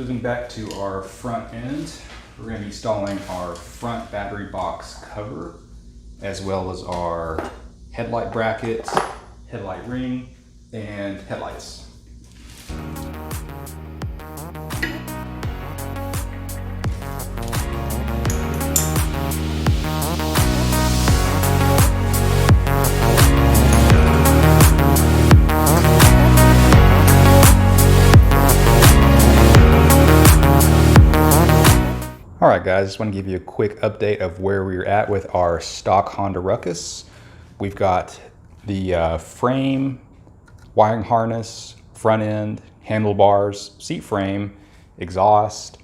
moving back to our front end, we're going to be installing our front battery box cover, as well as our headlight bracket, headlight ring, and headlights. Alright guys, just want to give you a quick update of where we're at with our stock Honda Ruckus. We've got the frame, wiring harness, front end, handlebars, seat frame, exhaust,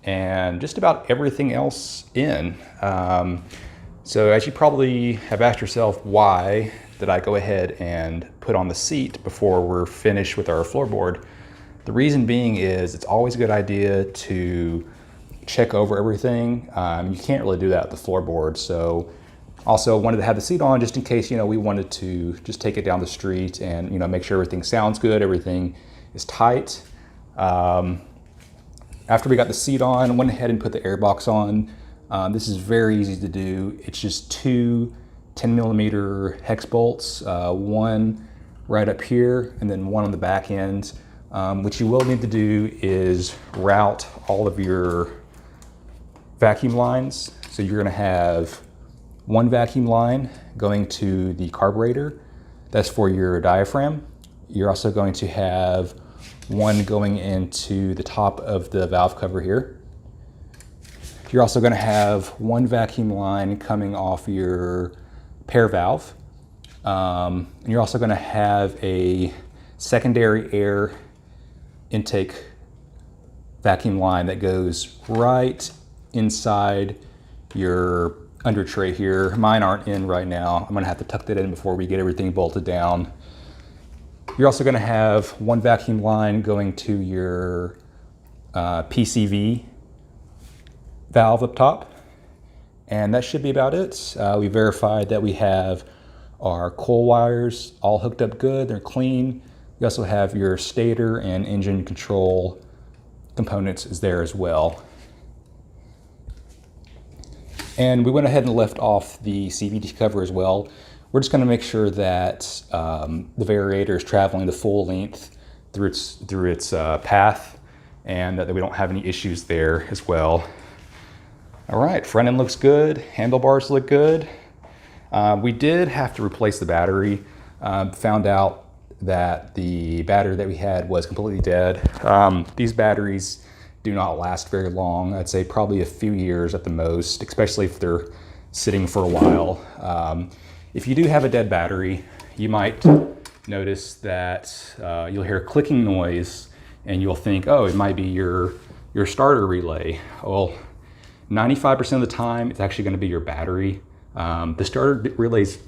and just about everything else in. So as you probably have asked yourself, why did I go ahead and put on the seat before we're finished with our floorboard? The reason being is it's always a good idea to check over everything. You can't really do that with the floorboard. So also wanted to have the seat on just in case, we wanted to just take it down the street and, make sure everything sounds good, everything is tight. After we got the seat on, went ahead and put the air box on. This is very easy to do. It's just two 10mm hex bolts, one right up here and then one on the back end. What you will need to do is route all of your vacuum lines. So you're going to have one vacuum line going to the carburetor. That's for your diaphragm. You're also going to have one going into the top of the valve cover here. You're also going to have one vacuum line coming off your pair valve. And you're also going to have a secondary air intake vacuum line that goes right inside your under tray here. Mine aren't in right now. I'm gonna have to tuck that in before we get everything bolted down. You're also gonna have one vacuum line going to your PCV valve up top. And that should be about it. We verified that we have our coil wires all hooked up good, they're clean. You also have your stator and engine control components is there as well. And we went ahead and left off the CVT cover as well. We're just going to make sure that the variator is traveling the full length through its path, and that we don't have any issues there as well. All right, front end looks good. Handlebars look good. We did have to replace the battery. Found out that the battery that we had was completely dead. These batteries do not last very long. I'd say probably a few years at the most, especially if they're sitting for a while. If you do have a dead battery, you might notice that you'll hear a clicking noise and you'll think, oh, it might be your starter relay. Well, 95% of the time, it's actually gonna be your battery. The starter relays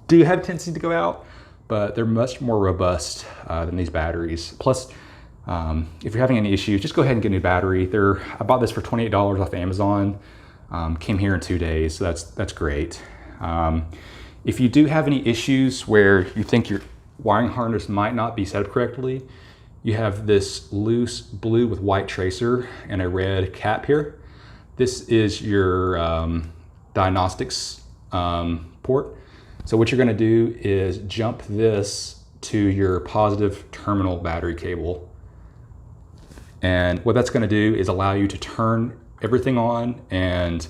do have a tendency to go out, but they're much more robust than these batteries. Plus, if you're having any issues, just go ahead and get a new battery. I bought this for $28 off Amazon. Came here in 2 days, so that's great. If you do have any issues where you think your wiring harness might not be set up correctly, you have this loose blue with white tracer and a red cap here. This is your diagnostics port. So what you're gonna do is jump this to your positive terminal battery cable. And what that's gonna do is allow you to turn everything on, and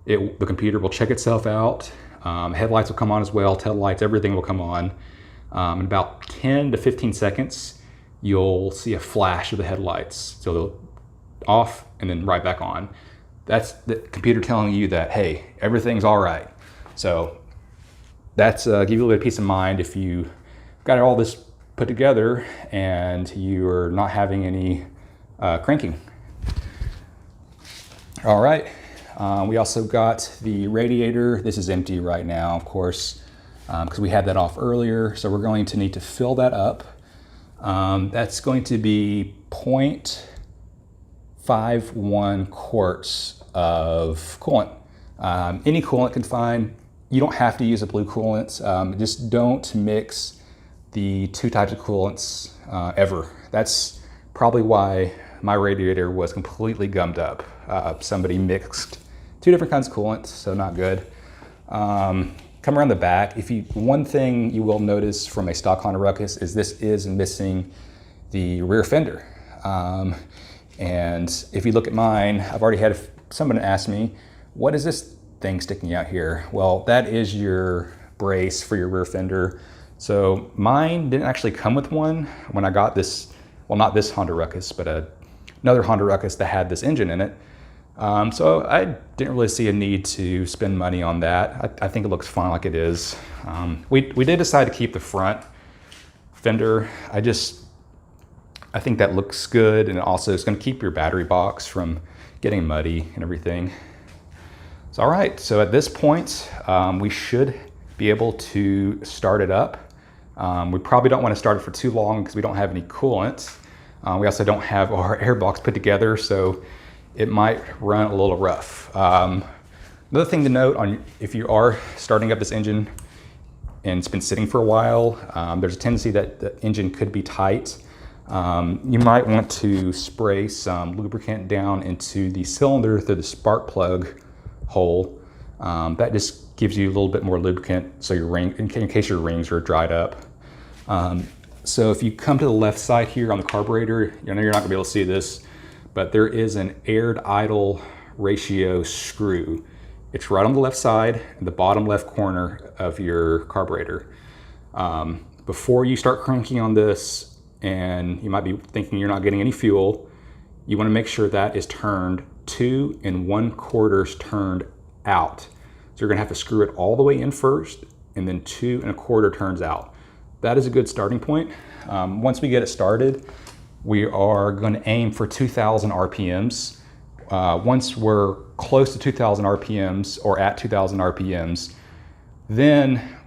the computer will check itself out. Headlights will come on as well, tail lights, everything will come on. In about 10 to 15 seconds, you'll see a flash of the headlights. So they'll off and then right back on. That's the computer telling you that, hey, everything's all right. So that's give you a little bit of peace of mind if you got all this put together and you're not having any cranking. All right, we also got the radiator. This is empty right now, of course, because we had that off earlier. So we're going to need to fill that up. That's going to be 0.51 quarts of coolant. Any coolant can fine. You don't have to use a blue coolant. Just don't mix the two types of coolants ever. That's probably why my radiator was completely gummed up. Somebody mixed 2 different kinds of coolant, so not good. Come around the back, one thing you will notice from a stock Honda Ruckus is this is missing the rear fender. And if you look at mine, I've already had someone ask me, what is this thing sticking out here? Well, that is your brace for your rear fender. So mine didn't actually come with one when I got this, well, not this Honda Ruckus, but another Honda Ruckus that had this engine in it. So I didn't really see a need to spend money on that. I think it looks fine like it is. We did decide to keep the front fender. I think that looks good, and also it's going to keep your battery box from getting muddy and everything. So all right, so at this point, we should be able to start it up. We probably don't want to start it for too long because we don't have any coolant. We also don't have our air box put together, so it might run a little rough. Another thing to note if you are starting up this engine and it's been sitting for a while, there's a tendency that the engine could be tight. You might want to spray some lubricant down into the cylinder through the spark plug hole. That just gives you a little bit more lubricant so in case your rings are dried up. So if you come to the left side here on the carburetor, I know you're not gonna be able to see this, but there is an air to idle ratio screw. It's right on the left side in the bottom left corner of your carburetor. Before you start cranking on this, and you might be thinking you're not getting any fuel, you want to make sure that is turned 2 1/4 turned out. So you're going to have to screw it all the way in first, and then 2 1/4 turns out. That is a good starting point. Once we get it started, we are going to aim for 2,000 RPMs. Once we're close to 2,000 RPMs or at 2,000 RPMs, then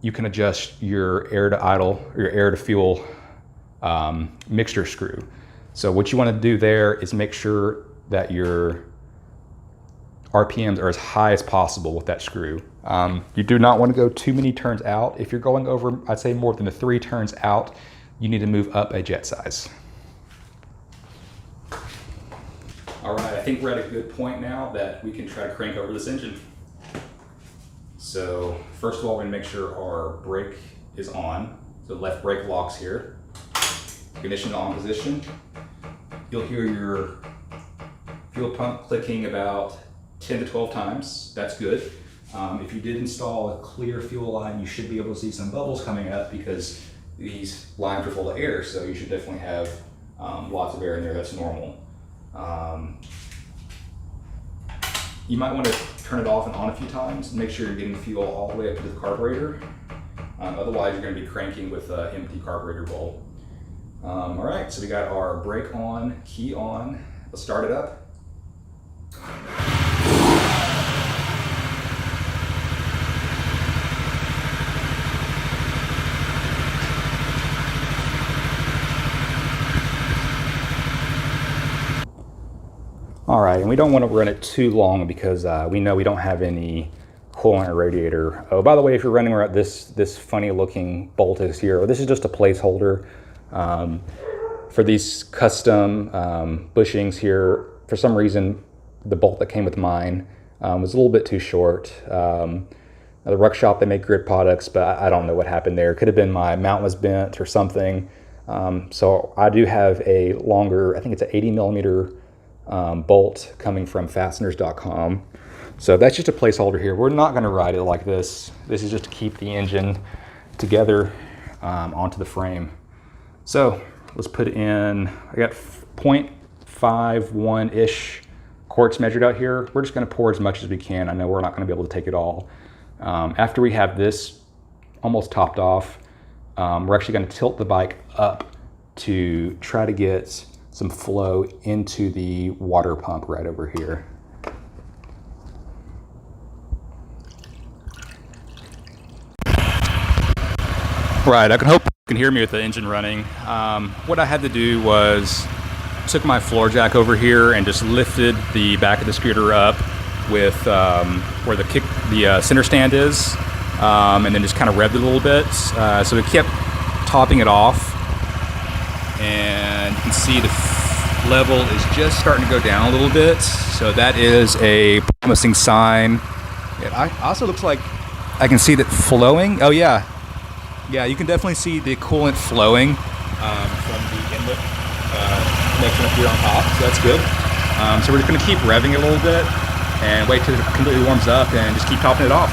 you can adjust your air to idle, or your air to fuel mixture screw. So what you want to do there is make sure that your RPMs are as high as possible with that screw. You do not want to go too many turns out. If you're going over, I'd say more than the 3 turns out, you need to move up a jet size. All right, I think we're at a good point now that we can try to crank over this engine. So first of all, we're going to make sure our brake is on. So the left brake locks here. Ignition on position. You'll hear your fuel pump clicking about 10 to 12 times. That's good. If you did install a clear fuel line, you should be able to see some bubbles coming up because these lines are full of air, so you should definitely have lots of air in there. That's normal. You might want to turn it off and on a few times and make sure you're getting fuel all the way up to the carburetor. Otherwise, you're going to be cranking with an empty carburetor bowl. All right, so we got our brake on, key on. Let's start it up. All right, and we don't want to run it too long because we know we don't have any coolant or radiator. Oh, by the way, if you're running around this funny looking bolt is here, this is just a placeholder. For these custom bushings here, for some reason, the bolt that came with mine was a little bit too short. The Ruck Shop, they make grid products, but I don't know what happened there. It could have been my mount was bent or something. So I do have a longer, I think it's an 80 millimeter bolt coming from fasteners.com. So that's just a placeholder here. We're not gonna ride it like this. This is just to keep the engine together onto the frame. So let's put in, I got 0.51-ish quarts measured out here. We're just gonna pour as much as we can. I know we're not gonna be able to take it all. After we have this almost topped off, we're actually gonna tilt the bike up to try to get some flow into the water pump right over here. Right, I can hope you can hear me with the engine running. What I had to do was took my floor jack over here and just lifted the back of the scooter up with where the center stand is, and then just kind of revved it a little bit. So we kept topping it off, and you can see the level is just starting to go down a little bit, so that is a promising sign. It also looks like I can see that flowing. Oh yeah, you can definitely see the coolant flowing from the inlet connection up here on top, so that's good. So we're just going to keep revving it a little bit and wait till it completely warms up and just keep topping it off.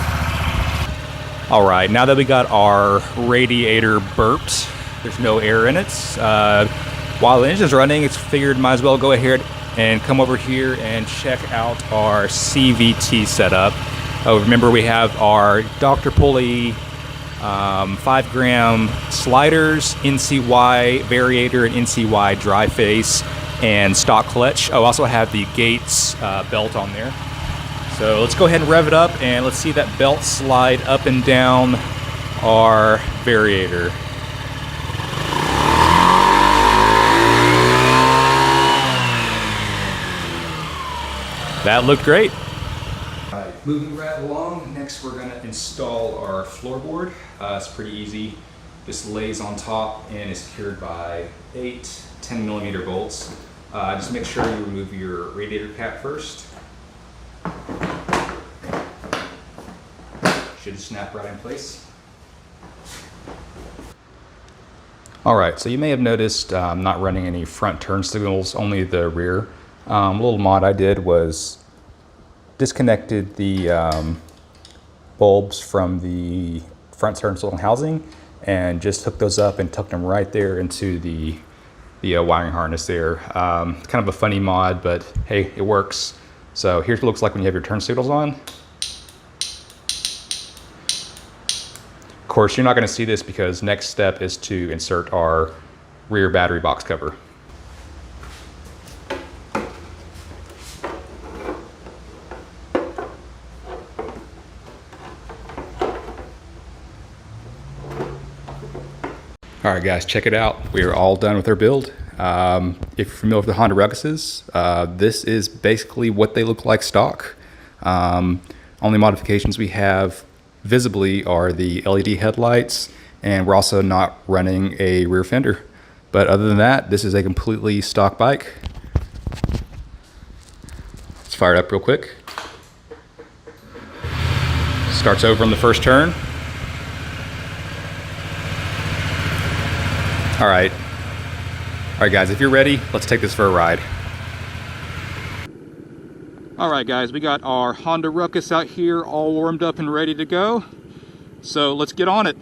All right, now that we got our radiator burped, there's no air in it. While the engine's running, it's figured might as well go ahead and come over here and check out our CVT setup. Remember, we have our Dr. Pulley 5-gram sliders, NCY variator, and NCY dry face, and stock clutch. I also have the Gates belt on there. So let's go ahead and rev it up, and let's see that belt slide up and down our variator. That looked great. All right, moving right along, next we're gonna install our floorboard. It's pretty easy. This lays on top and is secured by 8 10mm bolts. Just make sure you remove your radiator cap first. Should snap right in place. All right, so you may have noticed I'm not running any front turn signals, only the rear. A little mod I did was disconnected the bulbs from the front turn signal housing and just hooked those up and tucked them right there into the wiring harness there. Kind of a funny mod, but hey, it works. So here's what it looks like when you have your turn signals on. Of course, you're not going to see this because next step is to insert our rear battery box cover. All right, guys, check it out. We are all done with our build. If you're familiar with the Honda Ruckuses, this is basically what they look like stock. Only modifications we have visibly are the LED headlights, and we're also not running a rear fender. But other than that, this is a completely stock bike. Let's fire it up real quick. Starts over on the first turn. All right, guys, if you're ready, let's take this for a ride. All right, guys, we got our Honda Ruckus out here all warmed up and ready to go. So let's get on it.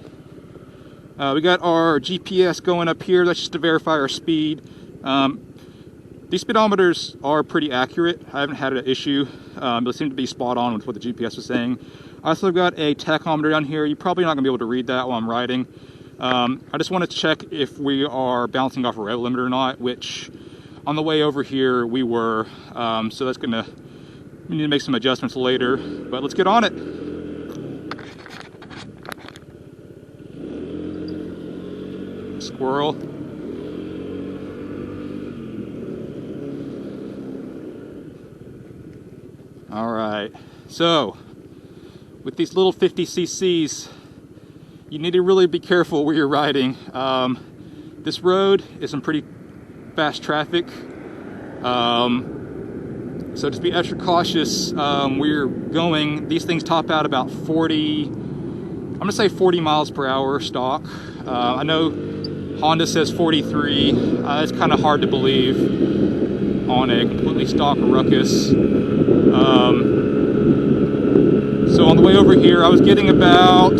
We got our GPS going up here. That's just to verify our speed. These speedometers are pretty accurate. I haven't had an issue. They seem to be spot on with what the GPS was saying. I also got a tachometer down here. You're probably not gonna be able to read that while I'm riding. I just want to check if we are bouncing off a rev limiter or not, which on the way over here we were, so we need to make some adjustments later, but let's get on it. Squirrel. All right, so with these little 50cc's, you need to really be careful where you're riding. This road is some pretty fast traffic, so just be extra cautious where you're going. These things top out about 40, I'm gonna say 40 miles per hour stock. I know Honda says 43. It's kind of hard to believe on a completely stock Ruckus. So on the way over here, I was getting about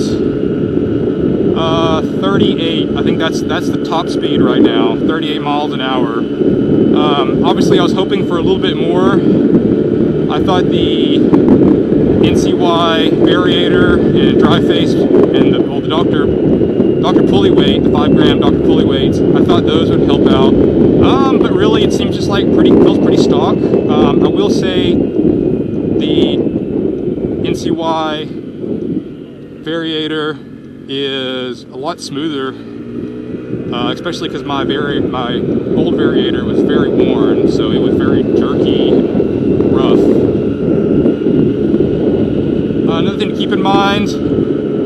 38. I think that's the top speed right now, 38 miles an hour. Obviously, I was hoping for a little bit more. I thought the NCY variator and dry face and the Dr. Pulley weight, the 5-gram Dr. Pulley weights, I thought those would help out. But really, it seems just like feels pretty stock. I will say the NCY variator is a lot smoother, especially because my old variator was very worn, so it was very jerky, rough. Another thing to keep in mind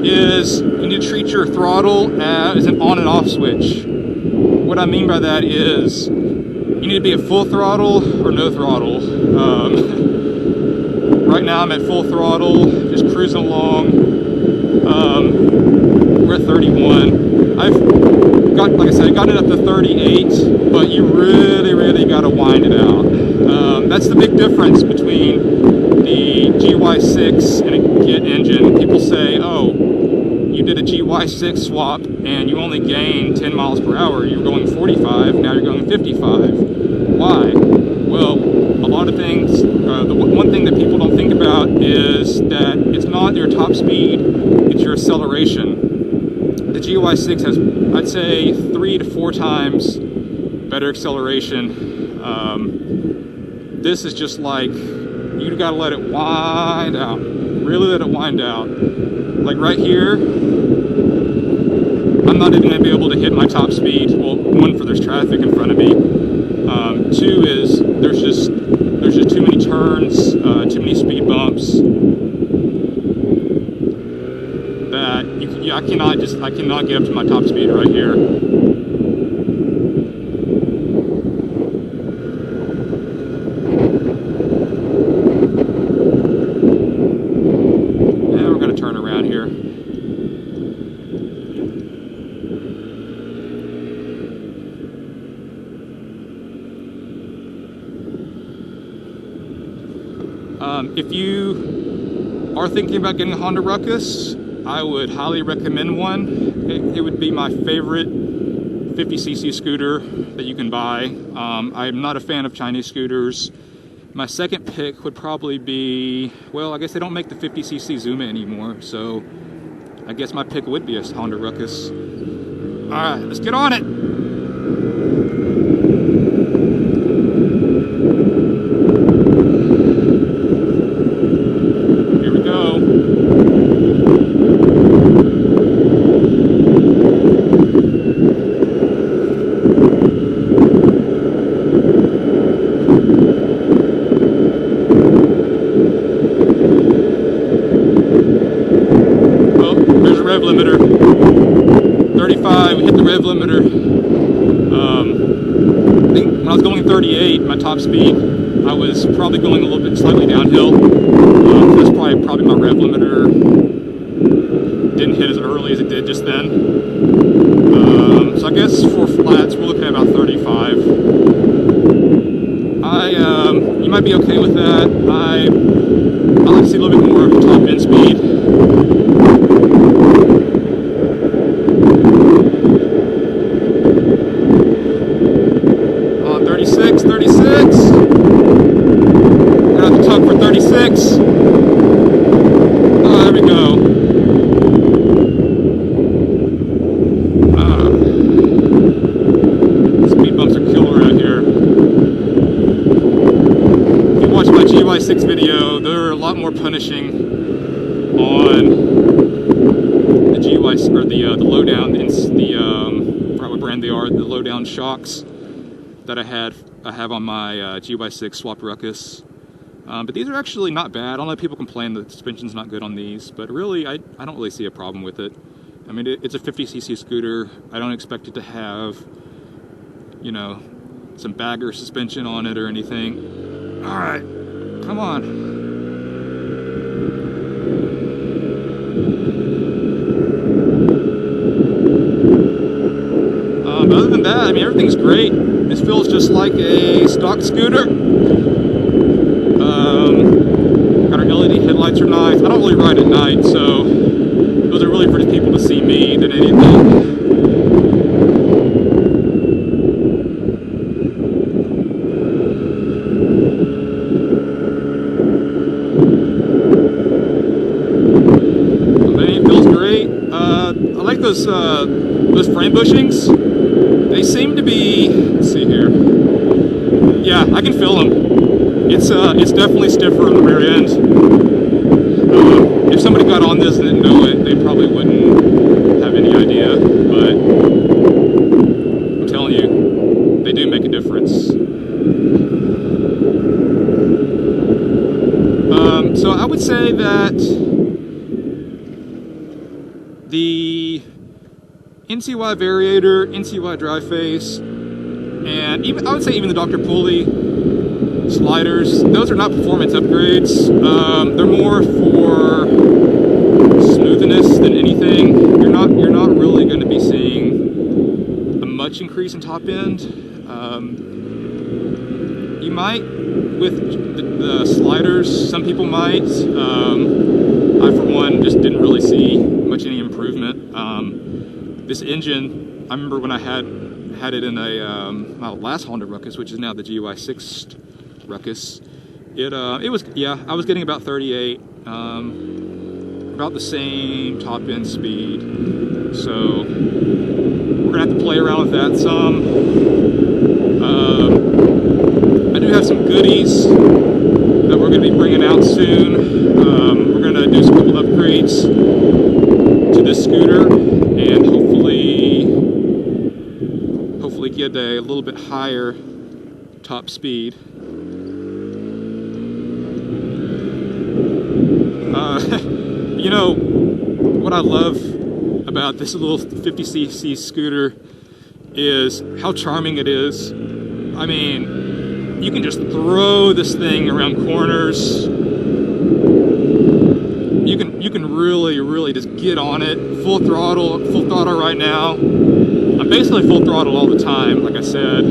is you need to treat your throttle as an on and off switch. What I mean by that is you need to be at full throttle or no throttle. Right now I'm at full throttle, just cruising along. We're at 31. I've got, like I said, gotten it up to 38, but you really got to wind it out. That's the big difference between the GY6 and a kit engine. People say, oh, you did a GY6 swap and you only gained 10 miles per hour. You were going 45, now you're going 55. Why? Well, a lot of things, the one thing that people don't think about is that it's not your top speed, it's your acceleration. The GY6 has, I'd say, 3 to 4 times better acceleration. This is just like, you gotta let it wind out. Really let it wind out. Like right here, I'm not even gonna be able to hit my top speed. Well, one, for there's traffic in front of me. Two is there's just too many turns, too many speed bumps that I cannot get up to my top speed right here. And we're gonna turn around here. If you are thinking about getting a Honda Ruckus, I would highly recommend one. It would be my favorite 50cc scooter that you can buy. I'm not a fan of Chinese scooters. My second pick would probably be, well, I guess they don't make the 50cc Zuma anymore, so I guess my pick would be a Honda Ruckus. All right, let's get on it. Rev limiter, 35, we hit the rev limiter. I think when I was going 38, my top speed, I was probably going a little bit slightly downhill. That's probably my rev limiter didn't hit as early as it did just then. So I guess for flats, we're looking at about 35. You might be okay with that. I like to see a little bit more top end speed. 36. Gonna have to tug for 36. Oh, there we go. Speed bumps are killer out here. If you watch my GY6 video, they're a lot more punishing on the GY, or the low-down, I forgot what brand they are, the low-down shocks that I have on my GY6 swapped Ruckus. But these are actually not bad. I don't know if people complain that the suspension's not good on these, but really, I don't really see a problem with it. I mean, it's a 50cc scooter. I don't expect it to have, you know, some bagger suspension on it or anything. All right, come on. Other than that, I mean, everything's great. This feels just like a stock scooter. Got our LED headlights are nice. I don't really ride at night, so those are really for people to see me than anything. It feels great. I like those frame bushings. They seem to be, let's see here. Yeah, I can feel them. It's definitely stiffer on the rear end. If somebody got on this and didn't know it, they probably wouldn't have any idea. But I'm telling you, they do make a difference. So I would say that the NCY variator, NCY drive face, and and even I would say even the Dr. Pulley sliders, those are not performance upgrades. They're more for smoothness than anything. You're not really going to be seeing a much increase in top end. You might with the sliders. Some people might. I for one just didn't really see much any improvement. This engine, I remember when I had it in a my last Honda Ruckus, which is now the GY6 Ruckus. It was, yeah, I was getting about 38, about the same top end speed. So we're gonna have to play around with that some. I do have some goodies that we're gonna be bringing out soon. We're gonna do some couple upgrades to this scooter and hopefully get a little bit higher top speed. You know, what I love about this little 50cc scooter is how charming it is. I mean, you can just throw this thing around corners. You can really just get on it. Full throttle right now. I'm basically full throttle all the time, like I said.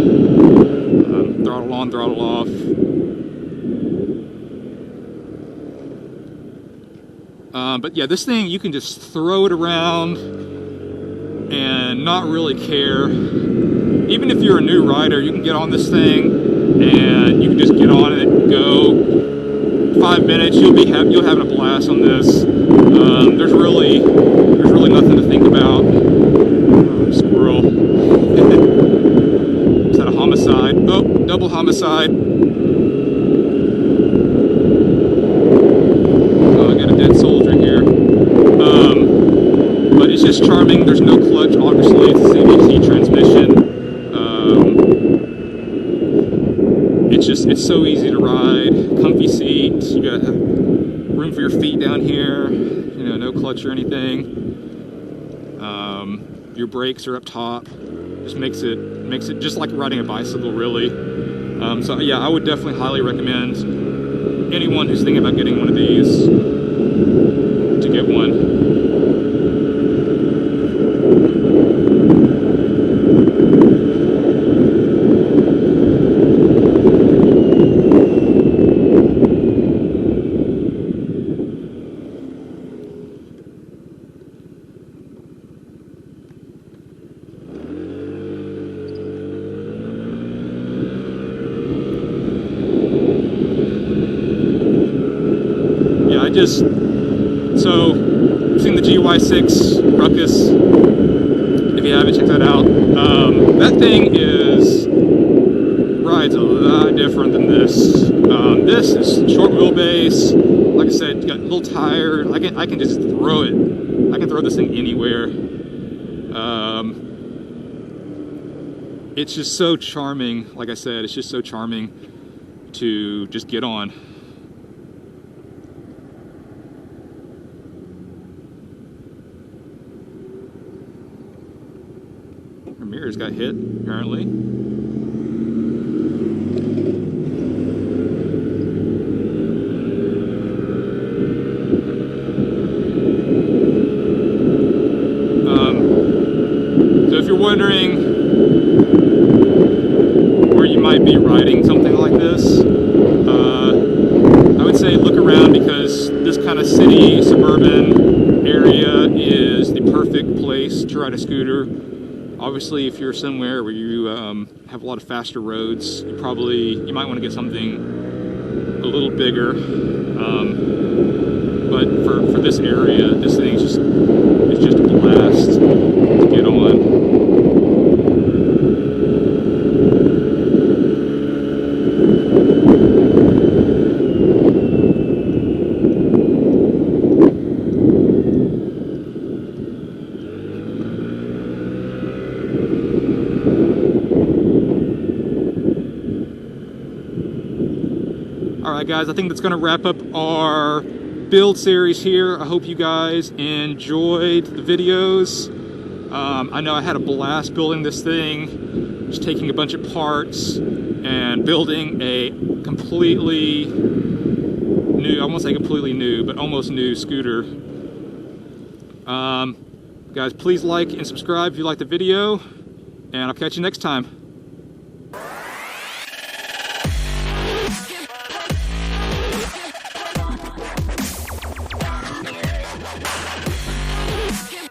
Throttle on, throttle off. But yeah, this thing, you can just throw it around and not really care. Even if you're a new rider, you can get on this thing and you can just get on it and go. 5 minutes, you'll have a blast on this. There's really nothing to think about. Oh, squirrel. Is that a homicide? Oh, double homicide. But it's just charming. There's no clutch, obviously. It's a CVT transmission. It's so easy to ride. Comfy seat. You got room for your feet down here. You know, no clutch or anything. Your brakes are up top. Just makes it just like riding a bicycle, really. So yeah, I would definitely highly recommend anyone who's thinking about getting one of these to get one. So, you've seen the GY6 Ruckus. If you haven't, check that out. That thing rides a lot different than this. This is short wheelbase. Like I said, you got a little tire. I can just throw it. I can throw this thing anywhere. It's just so charming. Like I said, it's just so charming to just get on. Mirrors got hit, apparently. So if you're wondering where you might be riding something like this, I would say look around, because this kind of city, suburban area is the perfect place to ride a scooter. Obviously, if you're somewhere where you have a lot of faster roads, you might want to get something a little bigger. But for this area, this thing it's just a blast to get on. Alright guys, I think that's going to wrap up our build series here. I hope you guys enjoyed the videos. I know I had a blast building this thing, just taking a bunch of parts and building a completely new, I won't say completely new, but almost new scooter. Guys, please like and subscribe if you like the video, and I'll catch you next time.